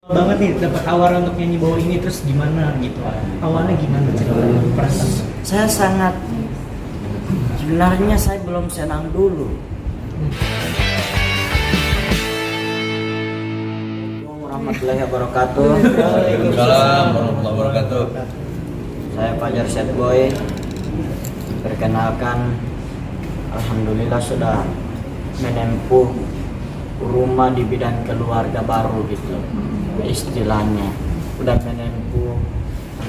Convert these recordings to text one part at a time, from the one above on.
banget nih dapat tawaran untuk nyanyi bawa ini, terus gimana gitu, awalnya gimana ceritanya perasaan? Saya sangat, sebenarnya saya belum senang dulu. Assalamualaikum warahmatullahi wabarakatuh. Waalaikumsalam warahmatullahi wabarakatuh. Saya Fajar Set Boy. Perkenalkan, alhamdulillah sudah menempuh rumah di bidang keluarga baru gitu istilahnya, udah menempuh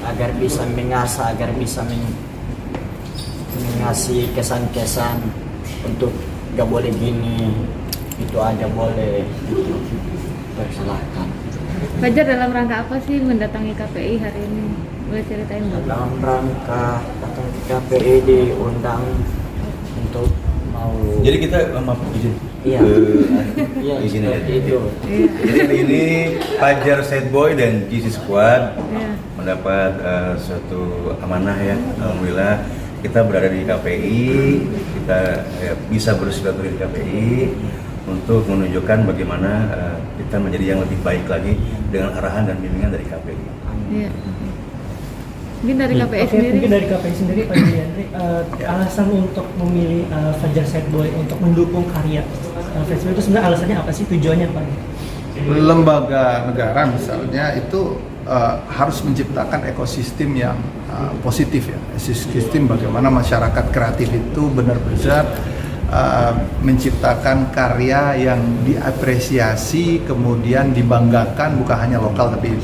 agar bisa mengasah, agar bisa mengasih kesan-kesan untuk gak boleh gini, itu aja boleh gitu. Persilahkan. Fajar, dalam rangka apa sih mendatangi KPI hari ini? Boleh ceritain nggak? Dalam rangka datang ke KPI diundang untuk mau. Jadi kita maaf izin. Iya. Iya, Izin seperti ya. itu. Jadi hari ini Fajar Set Boy dan GC Squad Iya. mendapat suatu amanah ya. Alhamdulillah kita berada di KPI, kita bisa bersilaturahmi di KPI untuk menunjukkan bagaimana kita menjadi yang lebih baik lagi dengan arahan dan bimbingan dari KPI. Iya. Mungkin dari KPI Oke, sendiri. mungkin dari KPI sendiri Pak Yandri, alasan untuk memilih Fajar Set Boy untuk mendukung karya festival itu sebenarnya alasannya apa sih, tujuannya apa? Lembaga negara misalnya itu harus menciptakan ekosistem yang positif ya, ekosistem bagaimana masyarakat kreatif itu benar-benar menciptakan karya yang diapresiasi kemudian dibanggakan, bukan hanya lokal tapi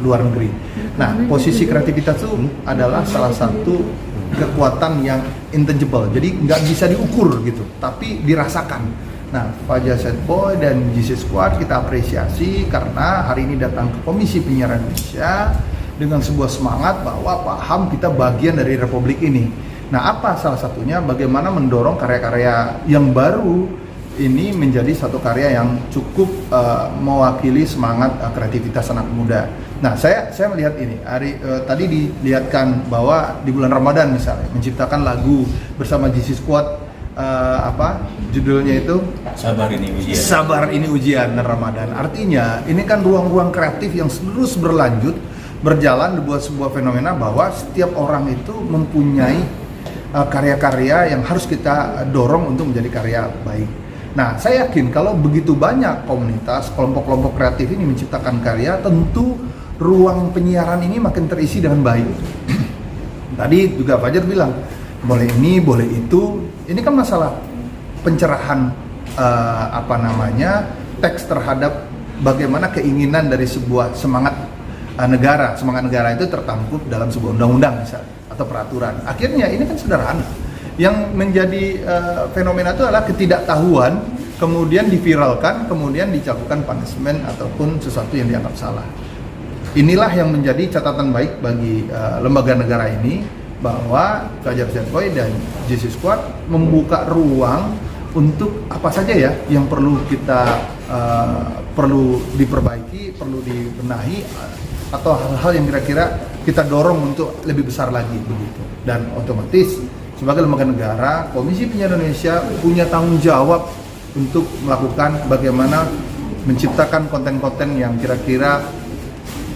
luar negeri. Nah, posisi kreativitas itu adalah salah satu kekuatan yang intangible, jadi nggak bisa diukur gitu, tapi dirasakan. Nah, Fajar Set Boy dan GC Squad kita apresiasi karena hari ini datang ke Komisi Penyiaran Indonesia dengan sebuah semangat bahwa paham kita bagian dari Republik ini. Nah, apa salah satunya? Bagaimana mendorong karya-karya yang baru ini menjadi satu karya yang cukup mewakili semangat kreativitas anak muda. Nah, saya melihat ini tadi dilihatkan bahwa di bulan Ramadan misalnya menciptakan lagu bersama GC Squad, judulnya itu Sabar ini ujian. Sabar ini ujian Ramadan. Artinya ini kan ruang-ruang kreatif yang terus berlanjut berjalan dibuat sebuah fenomena bahwa setiap orang itu mempunyai karya-karya yang harus kita dorong untuk menjadi karya baik. Nah, saya yakin kalau begitu banyak komunitas, kelompok-kelompok kreatif ini menciptakan karya, tentu ruang penyiaran ini makin terisi dengan baik. Tadi juga Fajar bilang, boleh ini, boleh itu. Ini kan masalah pencerahan teks terhadap bagaimana keinginan dari sebuah semangat negara. Semangat negara itu tertangkup dalam sebuah undang-undang misalnya atau peraturan. Akhirnya ini kan sederhana. Yang menjadi fenomena itu adalah ketidaktahuan, kemudian diviralkan, kemudian dilakukan punishment ataupun sesuatu yang dianggap salah. Inilah yang menjadi catatan baik bagi lembaga negara ini, bahwa Fajar Set Boy dan GC Squad membuka ruang untuk apa saja ya yang perlu kita perlu diperbaiki, perlu dibenahi, atau hal-hal yang kira-kira kita dorong untuk lebih besar lagi begitu. Dan otomatis sebagai lembaga negara, Komisi Penyiaran Indonesia punya tanggung jawab untuk melakukan bagaimana menciptakan konten-konten yang kira-kira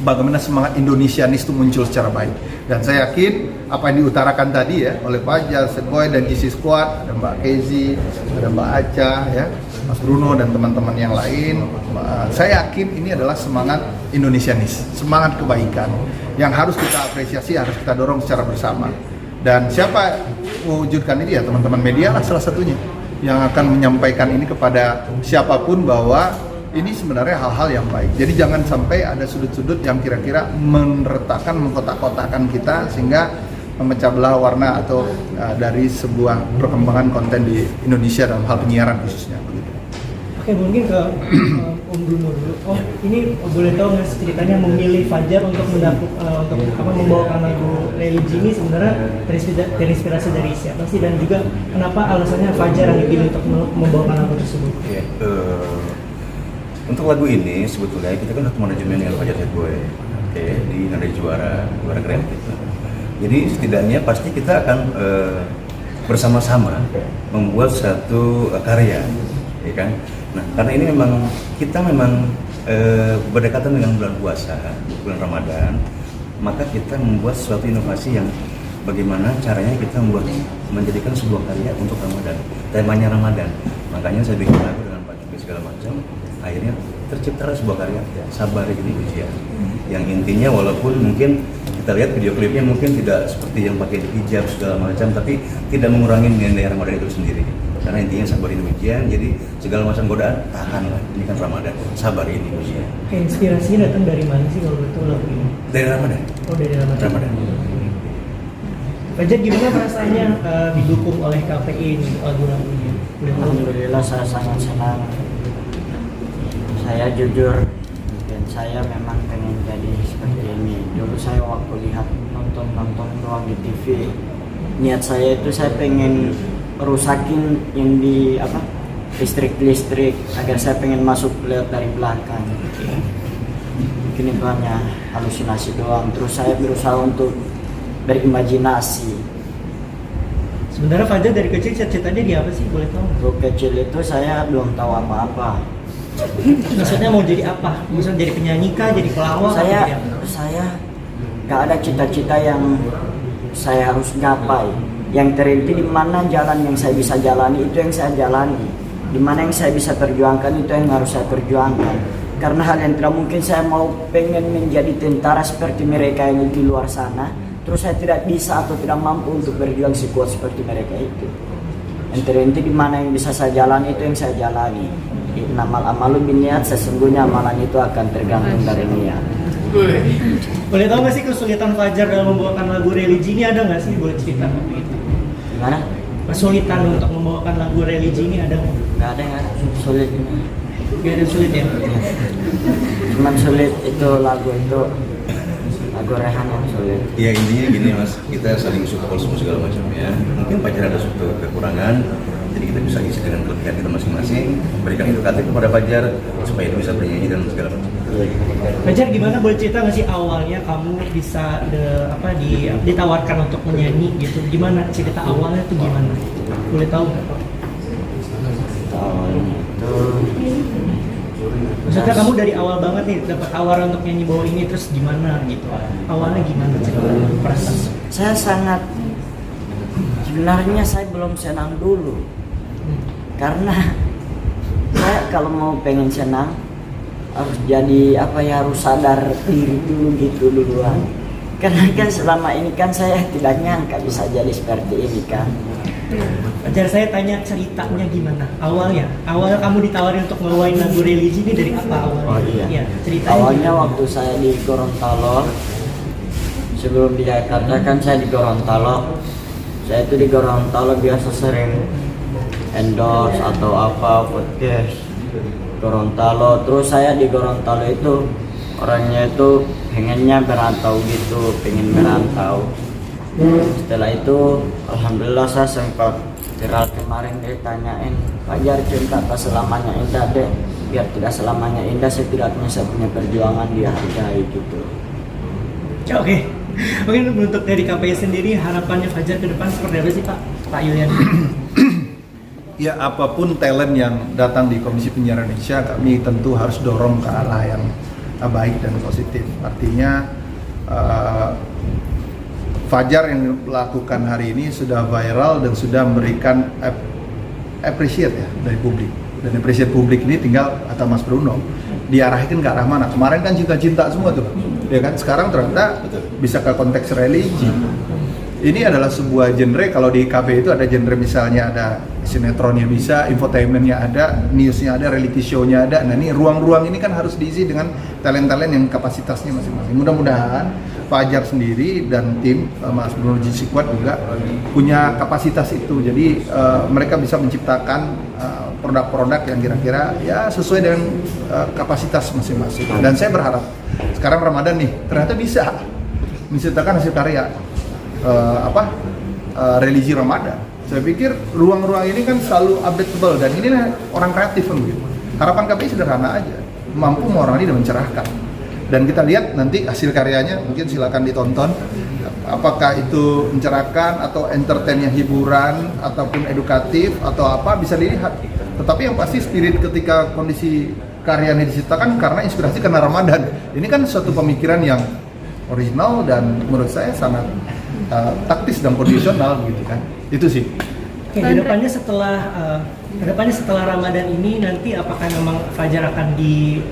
bagaimana semangat Indonesianis itu muncul secara baik. Dan saya yakin apa yang diutarakan tadi ya oleh Fajar Set Boy dan GC Squad, ada Mbak Kezi, ada Mbak Aca, ya, Mas Bruno dan teman-teman yang lain, saya yakin ini adalah semangat Indonesianis, semangat kebaikan yang harus kita apresiasi, harus kita dorong secara bersama. Dan siapa mewujudkan ini ya teman-teman media lah salah satunya yang akan menyampaikan ini kepada siapapun bahwa ini sebenarnya hal-hal yang baik. Jadi jangan sampai ada sudut-sudut yang kira-kira meretakkan, mengkotak-kotakan kita sehingga memecah belah warna atau dari sebuah perkembangan konten di Indonesia dalam hal penyiaran khususnya. Begitu. Oke, mungkin ke Om Bruno dulu. Oh, ini boleh tahu nggak ceritanya memilih Fajar untuk membawakan lagu religi ini sebenarnya terinspirasi dari siapa sih, dan juga kenapa alasannya Fajar yang dipilih untuk membawakan lagu tersebut? Okay. Untuk lagu ini sebetulnya kita kan satu manajemen dengan Fajar Set Boy, di Nada Juara Kreatif. Jadi setidaknya pasti kita akan bersama-sama membuat satu karya, ya kan? Nah, karena ini kita memang berdekatan dengan bulan puasa, bulan Ramadan, maka kita membuat suatu inovasi yang bagaimana caranya kita menjadikan sebuah karya untuk Ramadan. Temanya Ramadan. Makanya saya bikin lagu dengan Pak Jokowi segala macam. Akhirnya terciptalah sebuah karya Sabar Ini Ujian. Yang intinya walaupun mungkin kita lihat video klipnya mungkin tidak seperti yang pakai hijab segala macam, tapi tidak mengurangi nilai Ramadan itu sendiri. Karena intinya sabar ini ujian, jadi segala macam godaan tahanlah. Ini kan Ramadan, sabar ini ujian. Inspirasinya datang dari mana sih kalau betul lagu ini? Dari Ramadan. Oh, dari Ramadan. Ramadan. Fajar, gimana perasaannya didukung oleh KPI ini lagu-lagunya? Boleh tahu? Alhamdulillah saya sangat senang. Saya jujur, dan saya memang pengen jadi seperti ini. Dulu saya waktu lihat nonton doang di TV, niat saya itu saya pengen rusakin yang di listrik agar saya pengen masuk lewat dari belakang. Mungkin itu hanya halusinasi doang. Terus saya berusaha untuk berimajinasi. Sebenarnya Fajar dari kecil cita-citanya di apa sih? Boleh tahu? Waktu kecil itu saya belum tahu apa-apa. Maksudnya mau jadi apa? Misalnya jadi penyanyi kah? Jadi pelawak? atau jadi apa? Saya gak ada cita-cita yang saya harus gapai. Yang terinti di mana jalan yang saya bisa jalani itu yang saya jalani. Di mana yang saya bisa perjuangkan itu yang harus saya perjuangkan. Karena hal yang tidak mungkin saya mau pengen menjadi tentara seperti mereka yang di luar sana, terus saya tidak bisa atau tidak mampu untuk berjuang sekuat seperti mereka itu. Yang terinti di mana yang bisa saya jalani itu yang saya jalani. Innamal amalu binniat, sesungguhnya amalan itu akan tergantung dari niat. Boleh tahu nggak sih kesulitan Fajar dalam membawakan lagu religi ini ada nggak sih? Boleh cerita itu? Gimana? Kesulitan untuk membawakan lagu religi ini ada nggak? Gak ada yang sulit. Gak ada sulit ya? Cuman sulit itu lagu lagu Rehan yang sulit. Ya intinya gini Mas, kita saling support semua segala macam ya. Mungkin Fajar ada suatu kekurangan, jadi kita bisa isi dengan kelebihan kita masing-masing, berikan edukatif kepada Fajar supaya dia bisa bernyanyi dan segala macam. Fajar, gimana, boleh cerita nggak sih awalnya kamu bisa ditawarkan untuk menyanyi gitu? Gimana cerita awalnya tuh gimana? Boleh tahu nggak? Awalnya itu Maksudnya kamu dari awal banget nih dapat tawaran untuk nyanyi bawah ini, terus gimana gitu? Awalnya gimana cerita perasaan? saya sebenarnya saya belum senang dulu. Karena saya kalau mau pengen senang harus jadi harus sadar diri dulu gitu duluan. Karena kan selama ini kan saya tidak nyangka bisa jadi seperti ini kan. Fajar, saya tanya ceritanya gimana? Awalnya kamu ditawarin untuk ngebawain lagu religi ini dari apa awalnya? Oh iya. Ya, ceritanya. Awalnya waktu saya di Gorontalo, sebelum di Jakarta kan saya di Gorontalo. Saya itu di Gorontalo biasa sering endorse atau podcast Gorontalo. Terus saya di Gorontalo itu orangnya itu pengennya merantau gitu, pengen merantau. Setelah itu alhamdulillah saya sempat viral kemarin ditanyain, Fajar cinta tak selamanya indah deh, biar tidak selamanya indah setidaknya saya punya perjuangan dihargai gitu. Oke. Mungkin untuk dari KPI sendiri harapannya Fajar ke depan seperti apa sih Pak Yulian? Ya, apapun talent yang datang di Komisi Penyiaran Indonesia, kami tentu harus dorong ke arah yang baik dan positif. Artinya Fajar yang melakukan hari ini sudah viral dan sudah memberikan appreciate ya dari publik. Dan appreciate publik ini tinggal kata Mas Bruno diarahkan ke arah mana. Kemarin kan cinta-cinta semua tuh, ya kan? Sekarang ternyata bisa ke konteks religi. Ini adalah sebuah genre. Kalau di KB itu ada genre, misalnya ada sinetronnya bisa, infotainmentnya ada, newsnya ada, reality show-nya ada. Nah ini ruang-ruang ini kan harus diisi dengan talent-talent yang kapasitasnya masing-masing. Mudah-mudahan Fajar sendiri dan tim Mas Bruno Jisikwat juga punya kapasitas itu. Jadi mereka bisa menciptakan produk-produk yang kira-kira ya sesuai dengan kapasitas masing-masing. Dan saya berharap sekarang Ramadan nih ternyata bisa menciptakan hasil karya religi Ramadan. Saya pikir ruang-ruang ini kan selalu updatable dan ini orang kreatif kan begitu. Harapan KPI sederhana aja, mampu mewarnai dan mencerahkan. Dan kita lihat nanti hasil karyanya, mungkin silakan ditonton. Apakah itu mencerahkan atau entertain yang hiburan ataupun edukatif atau apa bisa dilihat. Tetapi yang pasti spirit ketika kondisi karyanya diciptakan karena inspirasi karena Ramadan. Ini kan suatu pemikiran yang original dan menurut saya sangat taktis dan kondisional gitu kan. Itu sih. Oke, kedepannya setelah Ramadan ini nanti apakah memang Fajar akan di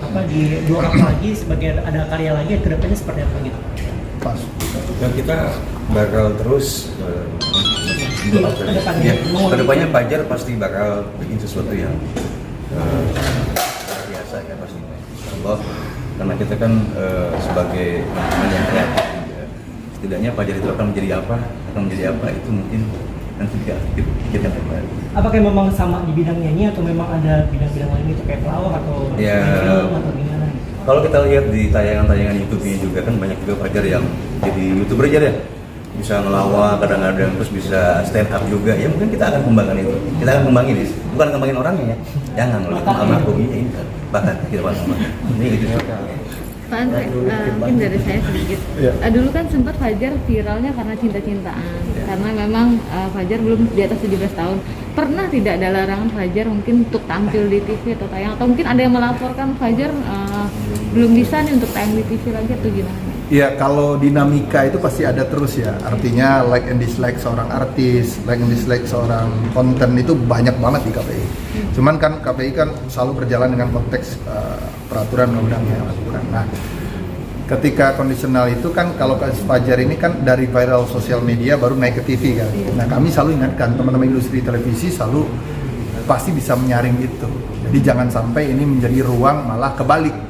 blow up lagi sebagai ada karya lagi, kedepannya seperti apa gitu? Pas. Dan kita bakal terus Kedepannya. kedepannya Fajar pasti bakal bikin sesuatu yang luar biasa ya pastinya. Insyaallah, karena kita kan sebagai teman yang kreatif juga, setidaknya Fajar itu akan menjadi apa itu mungkin nanti kita kembali. Apakah memang sama di bidang nyanyi atau memang ada bidang-bidang lain gitu kayak pelawak atau Ya. film atau gimana? Kalau kita lihat di tayangan-tayangan YouTube-nya juga kan banyak juga Fajar yang jadi YouTuber aja deh. Bisa ngelawak kadang-kadang, terus bisa stand up juga. Ya mungkin kita akan kembangkan itu. Kita akan kembangin ini. Bukan kembangin orangnya ya. Jangan kalau kita almarhum ini bahkan kita bahkan ini gitu. Pak Andre, mungkin dari saya sedikit. Dulu kan sempat Fajar viralnya karena cinta-cintaan. Karena memang Fajar belum di atas 17 tahun. Pernah tidak ada larangan Fajar mungkin untuk tampil di TV atau tayang? Atau mungkin ada yang melaporkan Fajar belum bisa nih untuk tayang di TV lagi atau gimana? Ya kalau dinamika itu pasti ada terus ya. Artinya like and dislike seorang artis, like and dislike seorang konten itu banyak banget di KPI. Cuman kan KPI kan selalu berjalan dengan konteks peraturan undang-undang yang lakukan. Nah, ketika kondisional itu kan kalau kasus Fajar ini kan dari viral sosial media baru naik ke TV kan. Nah, kami selalu ingatkan teman-teman industri televisi selalu pasti bisa menyaring itu. Jadi jangan sampai ini menjadi ruang malah kebalik.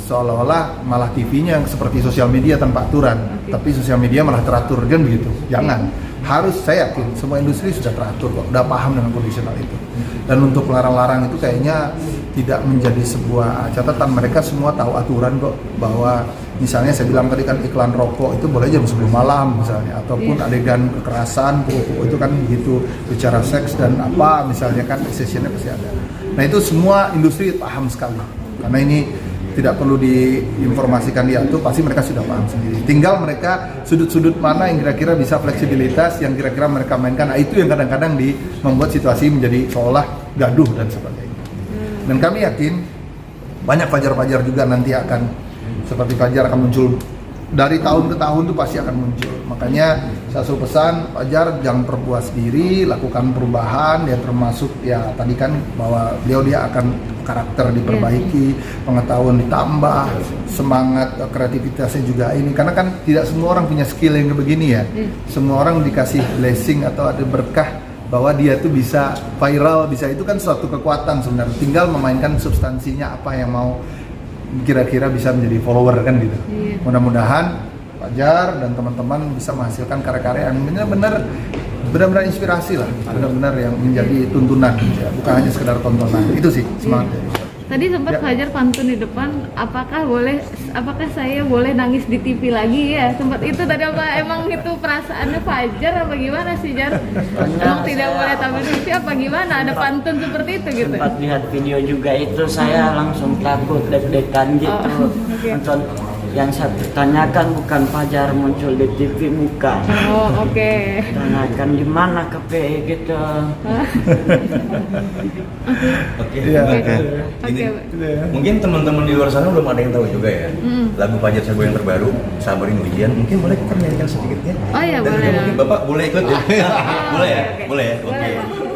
Seolah-olah malah TV-nya seperti sosial media tanpa aturan, tapi sosial media malah teratur kan begitu. Jangan. Harus, saya yakin semua industri sudah teratur kok, udah paham dengan kondisional itu. Dan untuk larang-larang itu kayaknya tidak menjadi sebuah catatan. Mereka semua tahu aturan kok, bahwa misalnya saya bilang tadi kan iklan rokok itu boleh jam 10 malam misalnya, ataupun adegan kekerasan, itu kan begitu, bicara seks dan apa misalnya kan sessionnya pasti ada. Nah itu semua industri paham sekali, karena ini tidak perlu diinformasikan dia tuh pasti mereka sudah paham sendiri. Tinggal mereka sudut-sudut mana yang kira-kira bisa fleksibilitas, yang kira-kira mereka mainkan. Nah, itu yang kadang-kadang membuat situasi menjadi seolah gaduh dan sebagainya. Dan kami yakin banyak Fajar-Fajar juga nanti akan seperti Fajar akan muncul dari tahun ke tahun tuh pasti akan muncul. Makanya saya selalu pesan Fajar jangan perpuas diri, lakukan perubahan. Ya termasuk ya tadi kan bahwa dia akan karakter diperbaiki, pengetahuan ditambah, semangat kreativitasnya juga ini. Karena kan tidak semua orang punya skill yang begini ya. Semua orang dikasih blessing atau ada berkah bahwa dia tuh bisa viral, bisa itu kan suatu kekuatan sebenarnya. Tinggal memainkan substansinya apa yang mau kira-kira bisa menjadi follower kan gitu. Mudah-mudahan Fajar dan teman-teman bisa menghasilkan karya-karya yang benar-benar inspirasi lah, benar-benar yang menjadi tuntunan, ya, bukan hanya sekedar tontonan. Itu sih semangatnya. Tadi sempat Fajar pantun di depan, apakah saya boleh nangis di TV lagi ya? Sempat itu tadi emang itu perasaannya Fajar apa gimana sih Jar? Emang tidak boleh tampil di TV apa gimana? Ada pantun seperti itu gitu? Sempat lihat video juga itu saya langsung takut deg-degan gitu. Nonton yang saya tanyakan bukan Fajar muncul di TV muka. Oh oke. Tanyakan di mana KPI gitu. Oke. Oke. Mungkin teman-teman di luar sana belum ada yang tahu juga ya. Lagu Fajar Sago yang terbaru, Sabarin Ujian. Mungkin boleh kita nyanyikan sedikit ya. Oh iya Dan boleh. mungkin Bapak boleh ikut ya. Boleh ya? Oke. Boleh ya? Oke. Boleh.